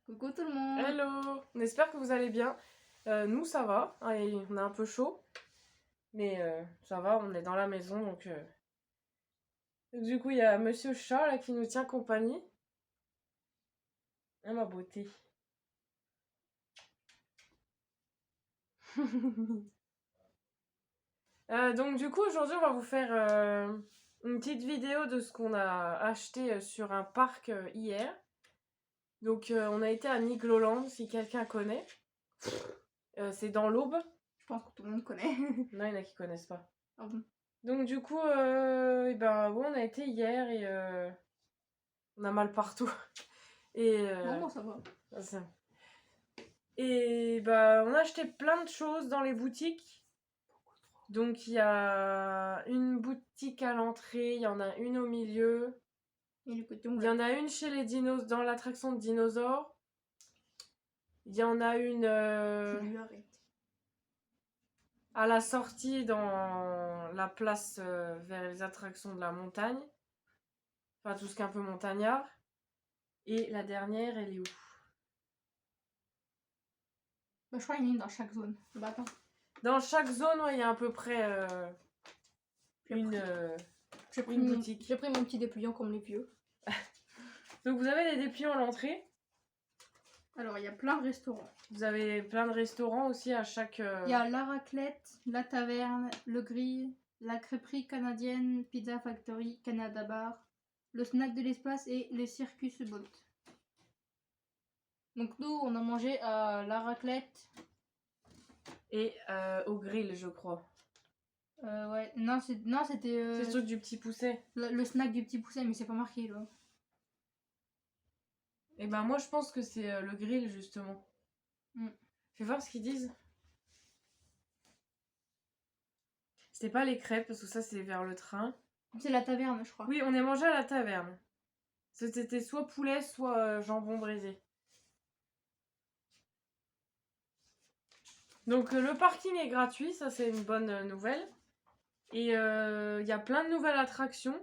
Coucou tout le monde. Hello, on espère que vous allez bien. Nous ça va, et on est un peu chaud, mais ça va, on est dans la maison donc. Du coup il y a Monsieur Chat là qui nous tient compagnie. Ah ma beauté. Donc du coup aujourd'hui on va vous faire une petite vidéo de ce qu'on a acheté sur un parc hier. Donc on a été à Nigloland si quelqu'un connaît. C'est dans l'Aube. Je pense que tout le monde connaît. Non, il y en a qui connaissent pas. Ah bon. Donc du coup, ouais, on a été hier et on a mal partout. Et Non, moi ça va. ça. Et bah on a acheté plein de choses dans les boutiques. Donc il y a une boutique à l'entrée, il y en a une au milieu, Et du côté, il y en a une chez les dinos dans l'attraction de dinosaures. Il y en a une Tu lui arrêtes. à la sortie dans la place vers les attractions de la montagne. Enfin tout ce qui est un peu montagnard. Et la dernière, elle est où? Bah, je crois qu'il y en a une dans chaque zone. Bah attends. Dans chaque zone, ouais, il y a à peu près une boutique. J'ai pris mon petit dépliant comme les vieux. Donc vous avez les dépliants à l'entrée. Alors il y a plein de restaurants. Vous avez plein de restaurants aussi à chaque. Il y a la raclette, la taverne, le grill, la crêperie canadienne, Pizza Factory, Canada Bar, le snack de l'espace et le Circus Bolt. Donc nous on a mangé à la raclette. Et au grill, je crois. Ouais, non c'était C'est le truc du petit pousset. le snack du petit pousset, mais c'est pas marqué là. Et ben moi je pense que c'est le grill justement. Fais voir ce qu'ils disent. C'était pas les crêpes parce que ça c'est vers le train. C'est la taverne, je crois. Oui, on est mangé à la taverne. C'était soit poulet, soit jambon braisé. Donc le parking est gratuit, ça c'est une bonne nouvelle. Et il y a plein de nouvelles attractions.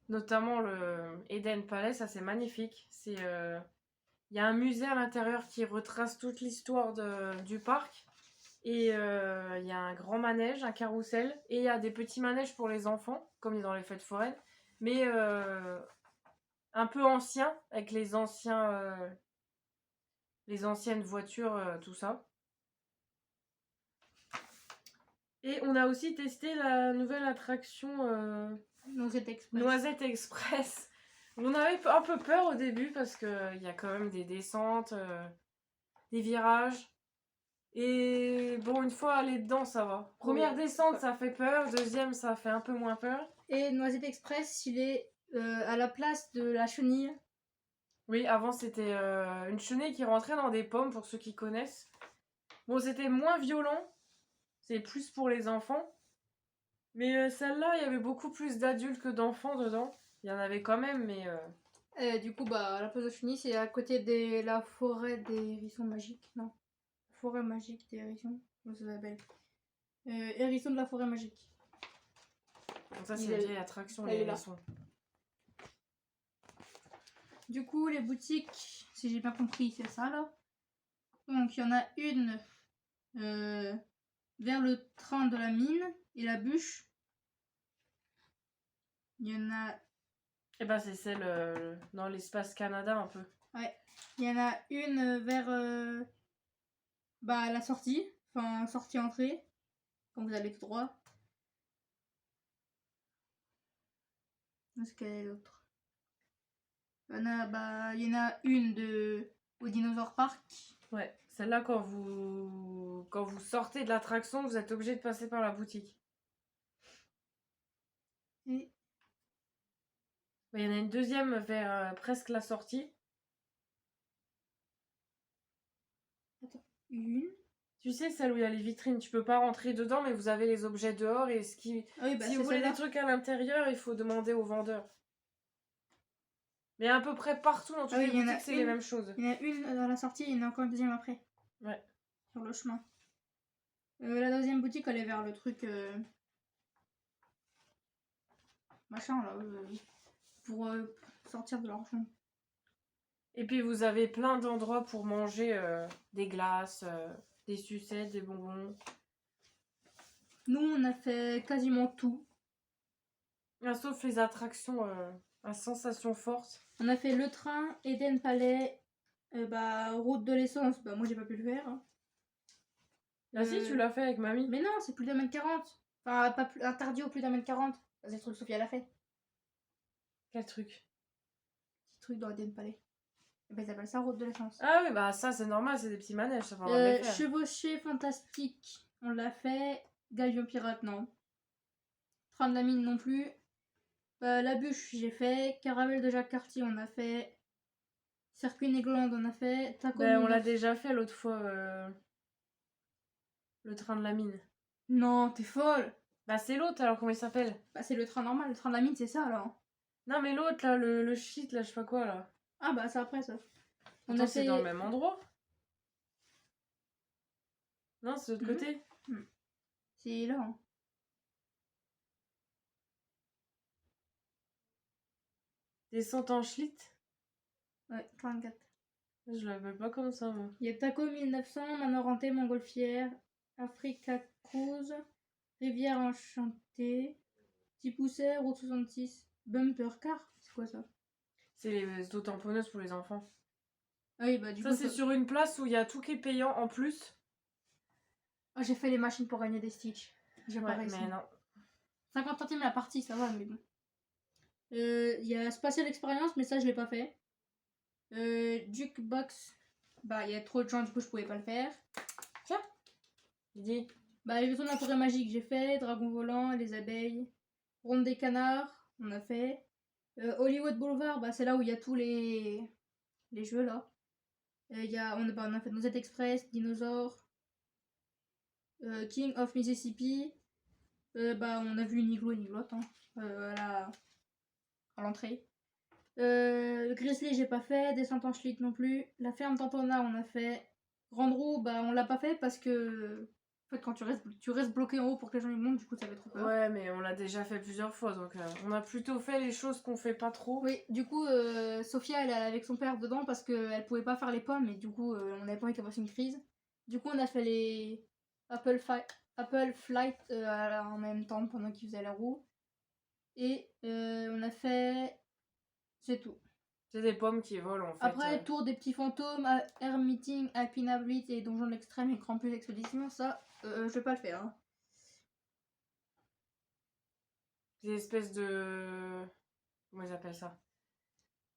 Notamment le Eden Palace, ça c'est magnifique. Il y a un musée à l'intérieur qui retrace toute l'histoire du parc. Et il y a un grand manège, un carrousel. Et il y a des petits manèges pour les enfants, comme dans les fêtes foraines. Mais un peu anciens, avec les anciennes voitures, tout ça. Et on a aussi testé la nouvelle attraction Noisette Express. Noisette Express. On avait un peu peur au début parce qu'il y a quand même des descentes, des virages. Et bon, une fois allé dedans, ça va. Première descente, ça fait peur. Deuxième, ça fait un peu moins peur. Et Noisette Express, il est à la place de la chenille. Oui, avant, c'était une chenille qui rentrait dans des pommes, pour ceux qui connaissent. Bon, c'était moins violent. C'est plus pour les enfants. Mais celle-là, il y avait beaucoup plus d'adultes que d'enfants dedans. Il y en avait quand même, mais... Du coup, bah, la place de chenille, c'est à côté de la forêt des hérissons magiques. Non. Forêt magique des hérissons. Comment ça s'appelle Hérisson de la forêt magique. Donc ça, c'est une vieille attraction, les hérissons. Du coup, les boutiques, si j'ai bien compris, c'est ça, là. Donc, il y en a une vers le train de la mine et la bûche. Il y en a... Et ben, c'est celle dans l'espace Canada, un peu. Ouais. Il y en a une vers la sortie. Enfin, sortie-entrée. Quand vous allez tout droit. Où est-ce qu'elle est l'autre? Il y en a une au Dinosaur Park. Ouais, celle-là, quand vous sortez de l'attraction, vous êtes obligé de passer par la boutique. Et... Il y en a une deuxième vers presque la sortie. Attends, une. Tu sais, celle où il y a les vitrines, tu peux pas rentrer dedans, mais vous avez les objets dehors. Et si vous voulez des trucs à l'intérieur, il faut demander au vendeur. Mais à peu près partout dans toutes les boutiques, c'est les mêmes choses. Il y en a une dans la sortie, il y en a encore une deuxième après. Ouais. Sur le chemin. La deuxième boutique, elle est vers le truc... machin, là. Pour sortir de l'argent. Et puis vous avez plein d'endroits pour manger des glaces, des sucettes, des bonbons. Nous, on a fait quasiment tout. Ah, sauf les attractions à sensations fortes. On a fait le train, Eden Palais, route de l'essence. Bah, moi, j'ai pas pu le faire. Hein. Ah si, tu l'as fait avec mamie. Mais non, c'est plus d'1 m 40. Enfin, pas plus, interdit au plus d'1 m 40. C'est le truc que Sophia l'a fait. Quel truc? Petit truc dans Eden Palais. Et ben, ils appellent ça route de l'essence. Ah oui, bah ça c'est normal, c'est des petits manèges, ça va pas les faire. Chevauché fantastique, on l'a fait. Galion pirate, non. Train de la mine, non plus. La bûche, j'ai fait. Caravelle de Jacques Cartier, on a fait. Circuit Négland, on a fait. Taco Ben, on Mine. l'a déjà fait l'autre fois, le train de la mine. Non, t'es folle. Bah c'est l'autre alors, comment il s'appelle? Bah, c'est le train normal. Le train de la mine, c'est ça, là. Non mais l'autre là, le shit là, je sais pas quoi là. Ah, bah, c'est après, ça. On Attends, a c'est fait. dans le même endroit? Non, c'est de l'autre Mhm. côté. C'est là. Hein. Descente en Schlitt? Ouais, 34. Je l'appelle pas comme ça moi. Il y a Taco 1900, Manorante, Montgolfière, Africa Cruise, Rivière Enchantée, Petit Pousset, Route 66, Bumper Car. C'est quoi ça? C'est les auto-tamponneuses pour les enfants. Ah oui, bah du Ça coup. c'est sur une place où il y a tout qui est payant en plus. Ah, j'ai fait les machines pour gagner des Stitch. J'ai pas Ouais, réussi. mais non. 50 centimes la partie, ça va, mais bon. Il y a Spatial Experience, mais ça, je l'ai pas fait. Jukebox. Bah, il y a trop de gens, du coup, je pouvais pas le faire. Tiens, il dit. Bah, les leçons de la forêt magique, j'ai fait. Dragon volant, les abeilles. Ronde des canards, on a fait. Hollywood Boulevard, bah, c'est là où il y a tous les jeux, là. On a fait Nosette Express, Dinosaure. King of Mississippi. On a vu une igloo, une iglotte, hein, à l'entrée. Le Grizzly, j'ai pas fait. Descente en Schlitt non plus. La ferme Tantona, on a fait. Grande roue, bah, on l'a pas fait parce que. En fait, quand tu restes bloqué en haut pour que les gens y montent, du coup, ça fait trop peur. Ouais, mais on l'a déjà fait plusieurs fois, donc on a plutôt fait les choses qu'on fait pas trop. Oui, du coup, Sophia, elle est avec son père dedans parce qu'elle pouvait pas faire les pommes et du coup, on avait pas envie qu'elle fasse une crise. Du coup, on a fait les Apple Flight en même temps pendant qu'ils faisaient la roue. Et on a fait. C'est tout. C'est des pommes qui volent en fait. Après, Tour des petits fantômes, Air Meeting, Alpina Blitz et Donjon de l'Extrême et Grand Plus Expédition, ça, je vais pas le faire. Hein. Des espèces de. Comment ils appellent ça?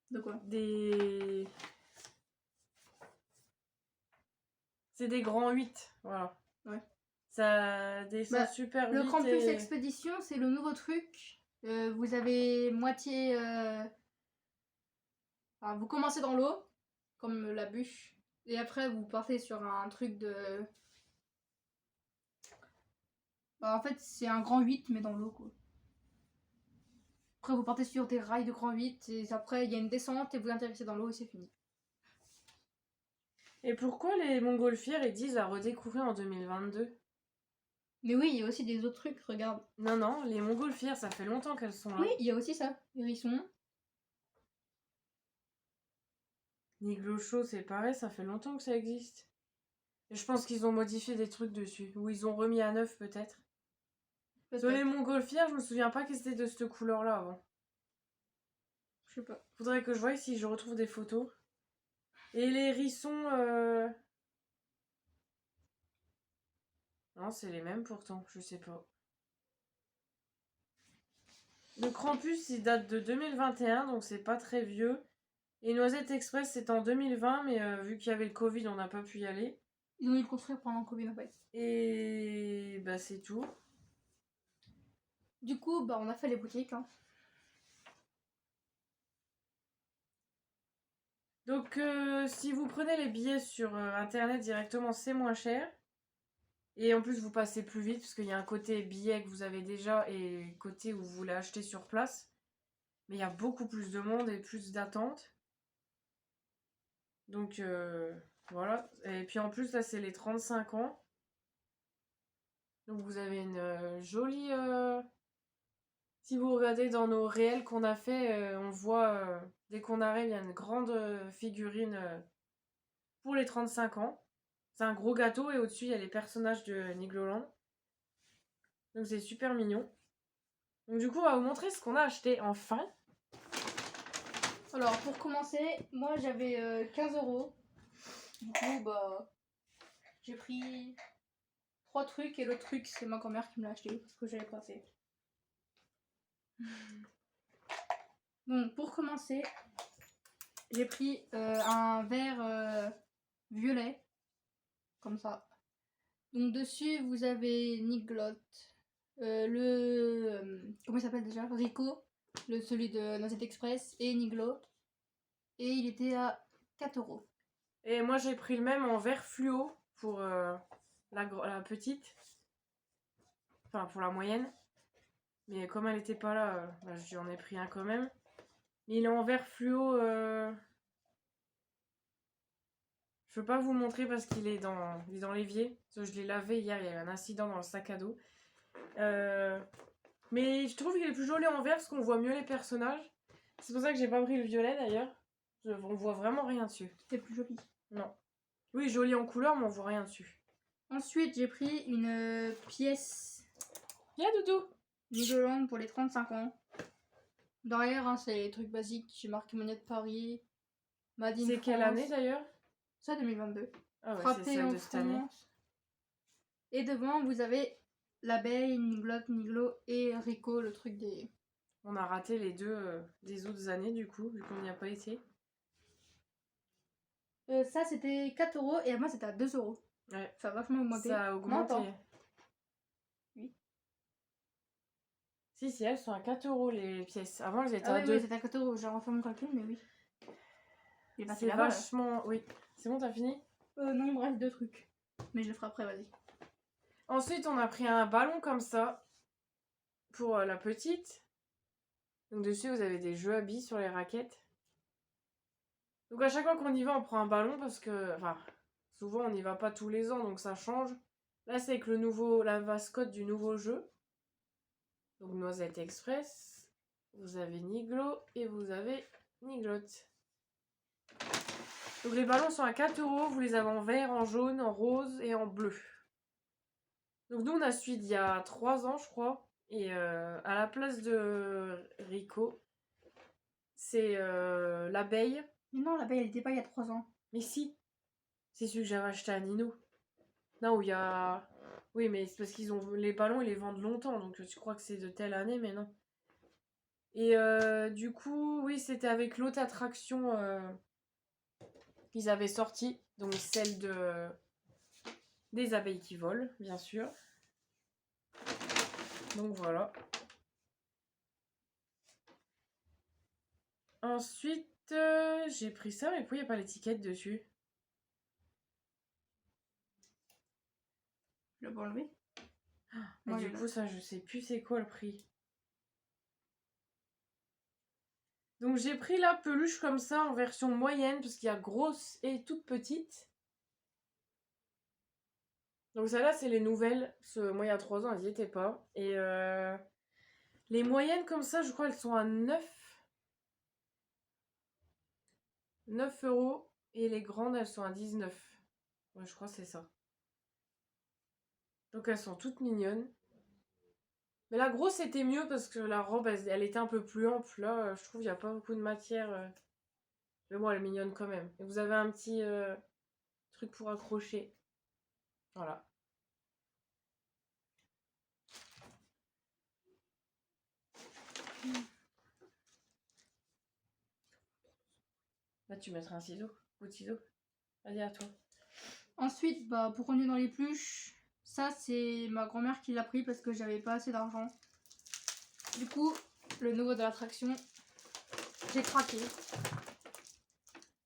De quoi? Des. C'est des grands 8, voilà. Ouais. Ça descend super vite. Le Grand Plus Expédition, c'est le nouveau truc. Vous avez moitié. Alors, vous commencez dans l'eau, comme la bûche, et après vous partez sur un truc de. Bah, en fait, c'est un grand 8, mais dans l'eau, quoi. Après, vous partez sur des rails de grand 8, et après, il y a une descente, et vous atterrissez dans l'eau, et c'est fini. Et pourquoi les montgolfières ils disent à redécouvrir en 2022? Mais oui, il y a aussi des autres trucs, regarde. Non, non, les montgolfières, ça fait longtemps qu'elles sont là. Oui, il y a aussi ça. Hérisson. Niglocho, c'est pareil, ça fait longtemps que ça existe. Et je pense qu'ils ont modifié des trucs dessus, ou ils ont remis à neuf peut-être. Sur les montgolfières, je me souviens pas que c'était de cette couleur-là avant. Je sais pas. Faudrait que je voie si je retrouve des photos. Et les hérissons... Non, c'est les mêmes pourtant, je sais pas. Le Krampus, il date de 2021, donc c'est pas très vieux. Et Noisette Express, c'est en 2020, mais vu qu'il y avait le Covid, on n'a pas pu y aller. Ils ont dû le construire pendant le Covid en fait. Et bah c'est tout. Du coup, bah on a fait les boutiques. Hein. Donc si vous prenez les billets sur internet directement, c'est moins cher. Et en plus, vous passez plus vite parce qu'il y a un côté billet que vous avez déjà et côté où vous voulez acheter sur place. Mais il y a beaucoup plus de monde et plus d'attente. Donc voilà. Et puis en plus, là, c'est les 35 ans. Donc vous avez une jolie Si vous regardez dans nos réels qu'on a fait, on voit, dès qu'on arrive, il y a une grande figurine pour les 35 ans. C'est un gros gâteau et au-dessus, il y a les personnages de Nigloland. Donc c'est super mignon. Donc du coup, on va vous montrer ce qu'on a acheté enfin. Alors, pour commencer, moi j'avais 15 €. Du coup, bah, j'ai pris 3 trucs et l'autre truc, c'est ma grand-mère qui me l'a acheté parce que j'avais pas assez. Donc, pour commencer, j'ai pris un verre violet, comme ça. Donc, dessus, vous avez Niglot, comment il s'appelle déjà? Rico, celui de Noisette Express, et Niglo. Et il était à 4 €. Et moi, j'ai pris le même en vert fluo pour la petite. Enfin, pour la moyenne. Mais comme elle était pas là, bah, j'en ai pris un quand même. Mais il est en vert fluo. Je peux pas vous le montrer parce qu'il est dans l'évier. Parce que je l'ai lavé hier, il y a eu un incident dans le sac à dos. Mais je trouve qu'il est plus joli en vert parce qu'on voit mieux les personnages. C'est pour ça que j'ai pas pris le violet d'ailleurs. On voit vraiment rien dessus. C'était plus joli. Non. Oui, joli en couleur, mais on voit rien dessus. Ensuite, j'ai pris une pièce Viens, Doudou. Nigloland pour les 35 ans. Derrière, hein, c'est les trucs basiques. J'ai marqué Monnaie de Paris. Made in C'est quelle France. année d'ailleurs? Ça, 2022. Ah ouais, c'est Frappé celle en de cette année. France. Et devant, vous avez l'abeille, Niglot, Niglo et Rico, le truc des... On a raté les deux des autres années du coup, vu qu'on n'y a pas été. Ça, c'était 4 € et à moi, c'était à 2 €. Ouais. Ça a vachement augmenté. Ça a augmenté. Non, oui. Si, elles sont à 4 € les pièces. Avant, elles étaient Ah à oui, 2. oui, c'était à 4 €. J'ai refait mon calcul, mais oui. Il est passé C'est là-bas, là. vachement... Oui. C'est bon, t'as fini? Non, il me reste 2 trucs. Mais je le ferai après, vas-y. Ensuite, on a pris un ballon comme ça pour la petite. Donc dessus, vous avez des jeux à billes sur les raquettes. Donc à chaque fois qu'on y va, on prend un ballon parce que... Enfin, souvent, on n'y va pas tous les ans, donc ça change. Là, c'est avec la mascotte du nouveau jeu. Donc Noisette Express. Vous avez Niglo et vous avez Niglot. Donc les ballons sont à 4 €. Vous les avez en vert, en jaune, en rose et en bleu. Donc nous, on a celui d'il y a 3 ans, je crois. Et à la place de Rico, c'est l'abeille. Mais non, l'abeille, elle était pas il y a 3 ans. Mais si, c'est celui que j'avais acheté à Nino. Non, où il y a... Oui, mais c'est parce qu'ils ont... Les ballons, ils les vendent longtemps. Donc tu crois que c'est de telle année, mais non. Et du coup, oui, c'était avec l'autre attraction qu'ils avaient sorti. Donc celle des abeilles qui volent, bien sûr. Donc voilà. Ensuite, j'ai pris ça, mais pourquoi il n'y a pas l'étiquette dessus? Je l'ai pas enlevé. Et du coup, ça, je sais plus c'est quoi le prix. Donc j'ai pris la peluche comme ça en version moyenne, parce qu'il y a grosse et toute petite. Donc celle-là, c'est les nouvelles. Parce que moi, il y a 3 ans, elles n'y étaient pas. Et les moyennes comme ça, je crois, elles sont à 9 €. Et les grandes, elles sont à 19. Ouais, je crois que c'est ça. Donc elles sont toutes mignonnes. Mais la grosse c'était mieux parce que la robe elle était un peu plus ample. Là, je trouve qu'il n'y a pas beaucoup de matière. Mais bon, elle est mignonne quand même. Et vous avez un petit truc pour accrocher. Voilà. Là, tu mettras un ciseau. Ou de ciseau. Vas-y, à toi. Ensuite, bah, pour continuer dans les pluches, ça c'est ma grand-mère qui l'a pris parce que j'avais pas assez d'argent. Du coup, le nouveau de l'attraction, j'ai craqué.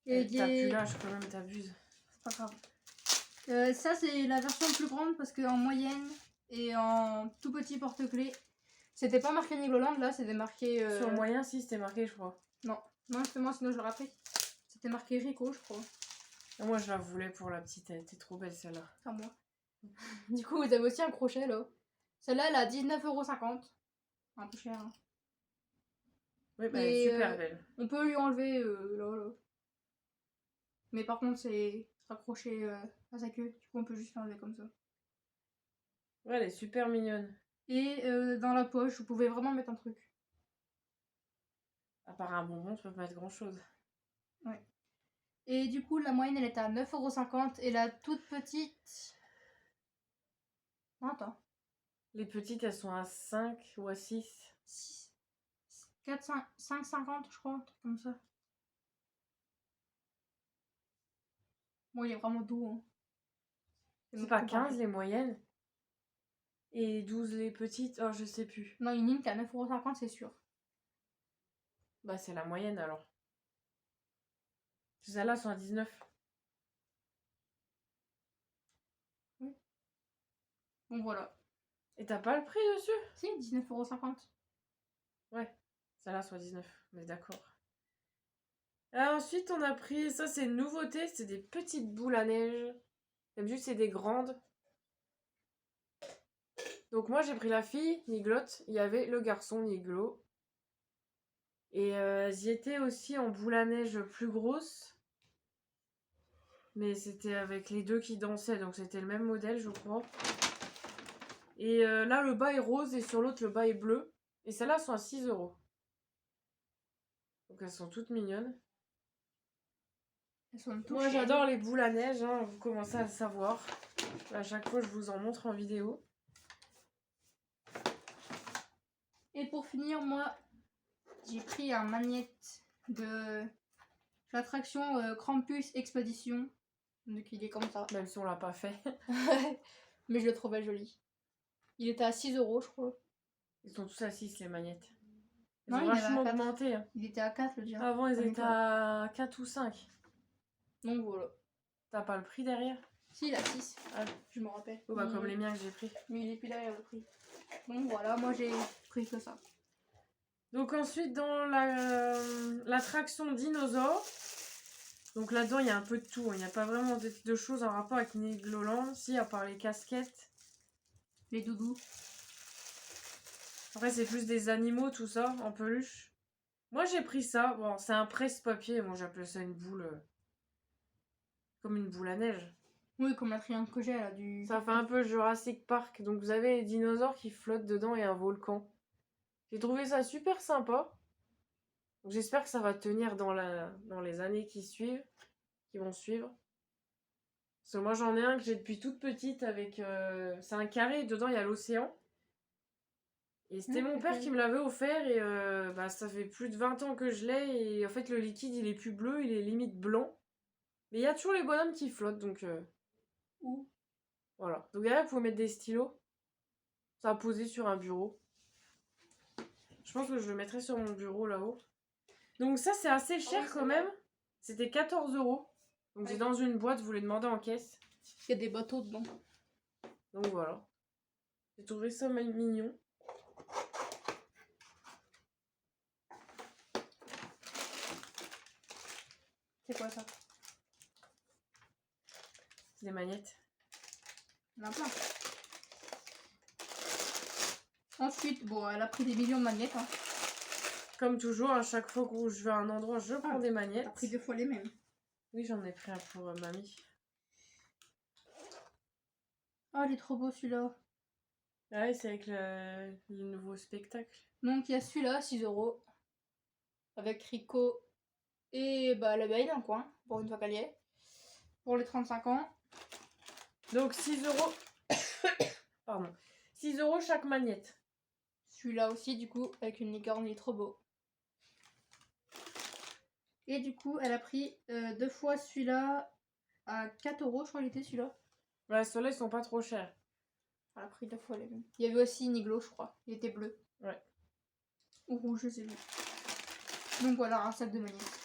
Et t'as plus l'âge quand même, t'abuses. C'est pas grave. Ça c'est la version plus grande parce qu'en moyenne et en tout petit porte-clés, c'était pas marqué Nigloland, là c'était marqué... Sur le moyen, si, c'était marqué, je crois. Non, justement, sinon je l'aurais pris. C'était marqué Rico, je crois. Et moi, je la voulais pour la petite, elle était trop belle celle-là. C'est à moi. Du coup, vous avez aussi un crochet là. Celle-là, elle a 19,50 €. Un peu cher. Hein. Oui, bah, elle est Et super belle. on peut lui enlever là. Mais par contre, c'est accroché à sa queue. Du coup, on peut juste l'enlever comme ça. Ouais, elle est super mignonne. Et dans la poche, vous pouvez vraiment mettre un truc. À part un bonbon, tu peux pas mettre grand-chose. Ouais. Et du coup, la moyenne, elle est à 9,50 € et la toute petite... Non, attends. Les petites, elles sont à 5 ou à 6. 6... 4, 5, 5,50 je crois, un truc comme ça. Bon, il est vraiment doux. Hein. C'est pas 15 les moyennes? Et 12 les petites? Oh, je sais plus. Non, une ligne qui est à 9,50 €, c'est sûr. Bah, c'est la moyenne alors. Celles-là sont à 19. Oui. Bon, voilà. Et t'as pas le prix dessus? Si, 19,50 €. Ouais, celles-là sont à 19. On est d'accord. Ensuite, on a pris... Ça, c'est une nouveauté. C'est des petites boules à neige. D'habitude, c'est des grandes. Donc moi, j'ai pris la fille, Niglotte. Il y avait le garçon, Niglo. Et elles y étaient aussi en boule à neige plus grosse. Mais c'était avec les deux qui dansaient. Donc c'était le même modèle, je crois. Et là, le bas est rose et sur l'autre, le bas est bleu. Et celles-là sont à 6 €. Donc elles sont toutes mignonnes. Elles sont toutes Moi, chères. j'adore les boules à neige. Hein, vous commencez à le savoir. À chaque fois, je vous en montre en vidéo. Et pour finir, moi, j'ai pris un magnète de l'attraction Krampus Expedition. Donc il est comme ça. Même si on l'a pas fait. Mais je le trouvais joli. Il était à 6 € je crois. Ils sont tous à 6 les magnettes. Ils Non, ont il avait vachement à 4. augmenté. Hein. Il était à 4 le déjà. Avant, ils en étaient étoile. à 4 ou 5. Donc voilà. T'as pas le prix derrière? Si, il a 6. Ah. Je me rappelle. Oh, bah, comme les miens que j'ai pris. Mais il est plus derrière le prix. Donc voilà, moi j'ai pris que ça. Donc ensuite, dans l'attraction dinosaure, donc là-dedans, il y a un peu de tout. Il n'y a pas vraiment de choses en rapport avec Nigloland. Si, à part les casquettes. Les doudous. Après, c'est plus des animaux, tout ça, en peluche. Moi, j'ai pris ça. Bon, c'est un presse-papier. Moi, j'appelle ça une boule... comme une boule à neige. Oui, comme la triangle que j'ai là, du... Ça fait un peu Jurassic Park. Donc, vous avez les dinosaures qui flottent dedans et un volcan. J'ai trouvé ça super sympa. J'espère que ça va tenir dans les années qui suivent, qui vont suivre. Parce que moi j'en ai un que j'ai depuis toute petite avec... c'est un carré, dedans il y a l'océan. Et c'était mon père qui me l'avait offert et bah, ça fait plus de 20 ans que je l'ai. Et en fait le liquide il est plus bleu, il est limite blanc. Mais il y a toujours les bonhommes qui flottent donc... Où? Voilà. Donc derrière vous pouvez mettre des stylos. Ça va poser sur un bureau. Je pense que je le mettrai sur mon bureau là-haut. Donc ça c'est assez cher quand même. C'était 14 €. Donc c'est dans une boîte, vous les demandez en caisse. Il y a des bateaux dedans. Donc voilà. J'ai trouvé ça mignon. C'est quoi ça? C'est des magnettes. Il y en a plein. Ensuite, bon, elle a pris des millions de magnettes. Hein. Comme toujours, à chaque fois que je vais à un endroit, je prends des magnettes. Elle a pris 2 fois les mêmes. Oui, j'en ai pris un pour mamie. Oh, il est trop beau celui-là. Ah ouais, c'est avec le nouveau spectacle. Donc il y a celui-là, 6 €. Avec Rico et bah, l'abeille dans le coin, pour une fois qu'elle y est. Pour les 35 ans. Donc 6 €. Pardon. 6 € chaque magnette. Celui-là aussi, du coup, avec une licorne, il est trop beau. Et du coup, elle a pris 2 fois celui-là à 4 €, je crois qu'il était celui-là. Ouais, ceux-là, ils sont pas trop chers. Elle a pris 2 fois les mêmes. Il y avait aussi Niglo, je crois. Il était bleu. Ouais. Ou rouge, je sais plus. Donc voilà, un sac de magnettes.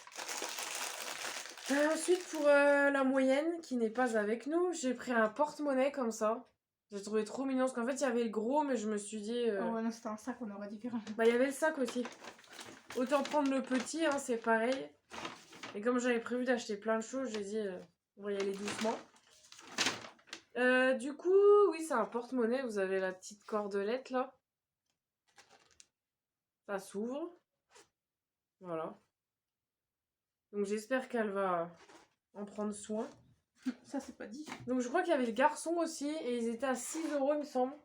Ensuite, pour la moyenne, qui n'est pas avec nous, j'ai pris un porte-monnaie comme ça. J'ai trouvé trop mignon, parce qu'en fait, il y avait le gros, mais je me suis dit... Oh ouais, non, c'était un sac, on aurait différent. Bah, il y avait le sac aussi. Autant prendre le petit, hein, c'est pareil. Et comme j'avais prévu d'acheter plein de choses, j'ai dit, on va y aller doucement. Du coup, oui, c'est un porte-monnaie. Vous avez la petite cordelette, là. Ça s'ouvre. Voilà. Donc j'espère qu'elle va en prendre soin. Ça, c'est pas dit. Donc je crois qu'il y avait le garçon aussi, et ils étaient à 6 euros, il me semble.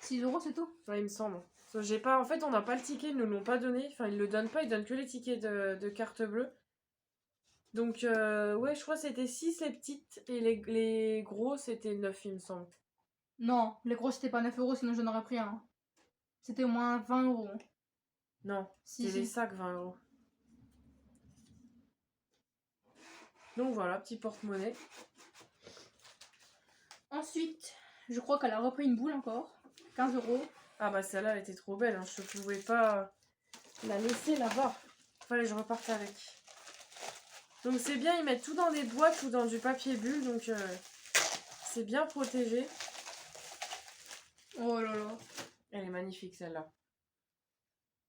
6 € c'est tout? Ouais, il me semble. J'ai pas... En fait, on n'a pas le ticket, ils ne nous l'ont pas donné. Enfin, ils le donnent pas, ils donnent que les tickets de carte bleue. Donc, ouais, je crois que c'était 6 les petites, et les gros, c'était 9, il me semble. Non, les gros c'était pas 9 €, sinon j'en aurais pris un. C'était au moins 20 €. Non, Si, c'était les si. sacs 20 euros. Donc voilà, petit porte-monnaie. Ensuite, je crois qu'elle a repris une boule encore. 15 €. Ah bah celle-là, elle était trop belle, hein. Je pouvais pas la laisser là-bas. Fallait que je reparte avec. Donc c'est bien, ils mettent tout dans des boîtes ou dans du papier bulle, donc c'est bien protégé. Oh là là. Elle est magnifique celle-là.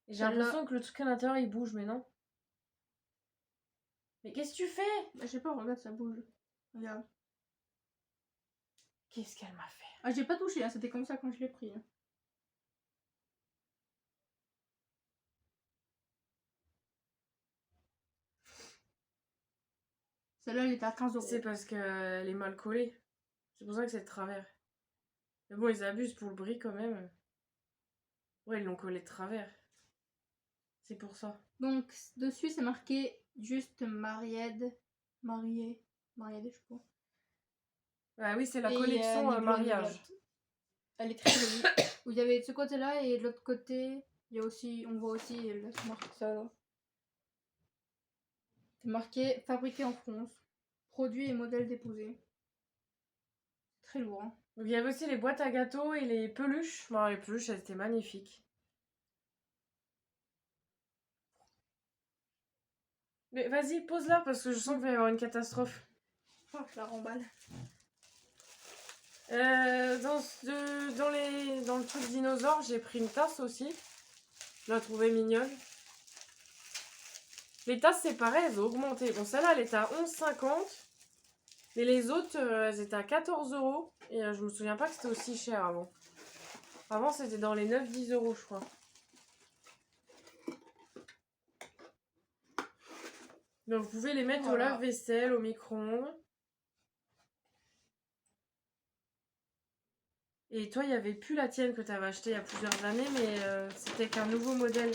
Et j'ai Celle-là- l'impression que le truc à l'intérieur il bouge, mais non. Mais qu'est-ce que tu fais? Bah, je sais pas, regarde, ça bouge. Regarde. Qu'est-ce qu'elle m'a fait? Ah, j'ai pas touché, hein, c'était comme ça quand je l'ai pris. Hein. Celle-là, elle était à 15 C'est €. parce qu'elle est mal collée. C'est pour ça que c'est de travers. Mais bon, ils abusent pour le bris quand même. Ouais, ils l'ont collé de travers. C'est pour ça. Donc, dessus, c'est marqué juste Mariette. Mariée, je sais pas. Bah oui, c'est la Et, collection Niglo, mariage. Niglotte. Elle est très jolie. Vous avez de ce côté-là et de l'autre côté, il y a aussi, on voit aussi c'est marqué ça là. C'est marqué fabriqué en France. Produit et modèle déposé. Très lourd. Hein. Donc il y avait aussi les boîtes à gâteaux et les peluches. Bon, les peluches, elles étaient magnifiques. Mais vas-y, pose-la parce que je sens qu'il va y avoir une catastrophe. Oh, je la remballe. Dans le truc dinosaure, j'ai pris une tasse aussi. Je la trouvais mignonne. Les tasses, c'est pareil, elles ont augmenté. Bon, celle-là, elle était à 11,50. Mais les autres, elles étaient à 14 €. Et je me souviens pas que c'était aussi cher avant. Avant, c'était dans les 9-10 €, je crois. Donc, vous pouvez les mettre au Voilà. lave-vaisselle, au micro-ondes. Et toi, il n'y avait plus la tienne que tu avais achetée il y a plusieurs années, mais c'était qu'un nouveau modèle.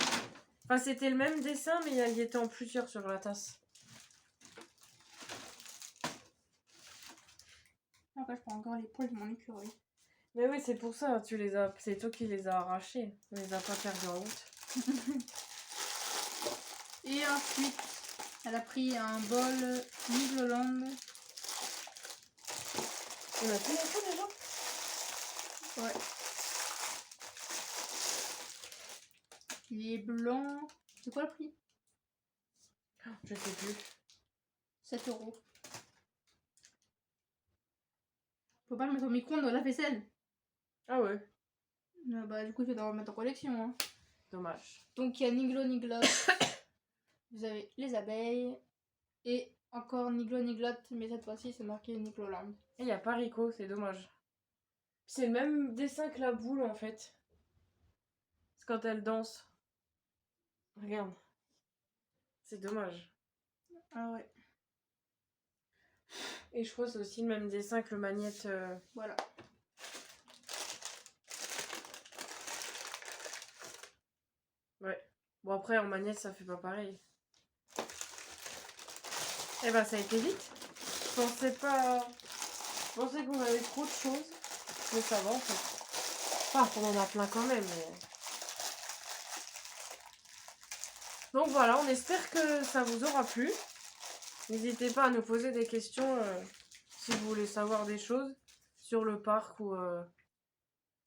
Enfin, c'était le même dessin, mais il y était en plusieurs sur la tasse. Après, je prends encore les poils de mon écureuil. Mais oui, c'est pour ça, c'est toi qui les as arrachés. On les a pas perdus en route. Et ensuite, elle a pris un bol Nigloland. On a tout ça déjà? Ouais. Il est blanc. C'est quoi le prix? Je sais plus. 7 €. Faut pas le mettre au micro-ondes dans la vaisselle. Ah ouais, Bah, du coup, je vais devoir le mettre en collection. Hein. dommage. Donc, il y a Niglo Niglot. Vous avez les abeilles. Et encore Niglo Niglot, mais cette fois-ci, c'est marqué Nigloland. Et il n'y a pas Rico, c'est dommage. C'est le même dessin que la boule en fait. C'est quand elle danse. Regarde. C'est dommage. Ah ouais. Et je crois que c'est aussi le même dessin que le magnète. Voilà. Ouais. Bon après en magnète ça fait pas pareil. Eh ben ça a été vite. Je pensais pas... Je pensais qu'on avait trop de choses. Mais ça va en fait. Enfin on en a plein quand même. Mais... Donc voilà, on espère que ça vous aura plu. N'hésitez pas à nous poser des questions si vous voulez savoir des choses sur le parc ou... Parce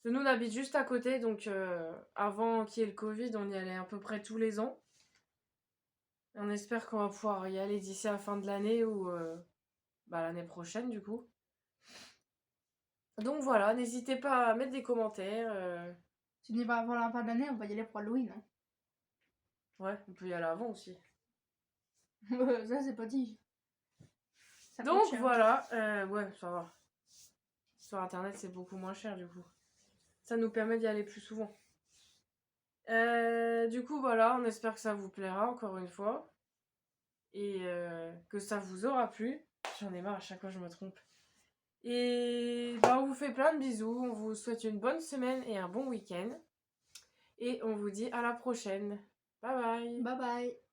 que nous on habite juste à côté, donc avant qu'il y ait le Covid, on y allait à peu près tous les ans. Et on espère qu'on va pouvoir y aller d'ici à la fin de l'année ou l'année prochaine du coup. Donc voilà, n'hésitez pas à mettre des commentaires. Si on y va avant la fin de l'année, on va y aller pour Halloween. Hein. Ouais, on peut y aller avant aussi. Ça, c'est pas dit. Ça coûte Donc cher. voilà, ouais, ça va. Sur internet, c'est beaucoup moins cher du coup. Ça nous permet d'y aller plus souvent. Du coup, voilà, on espère que ça vous plaira encore une fois. Et que ça vous aura plu. J'en ai marre, à chaque fois je me trompe. Et bah, on vous fait plein de bisous. On vous souhaite une bonne semaine et un bon week-end. Et on vous dit à la prochaine. Bye bye. Bye bye.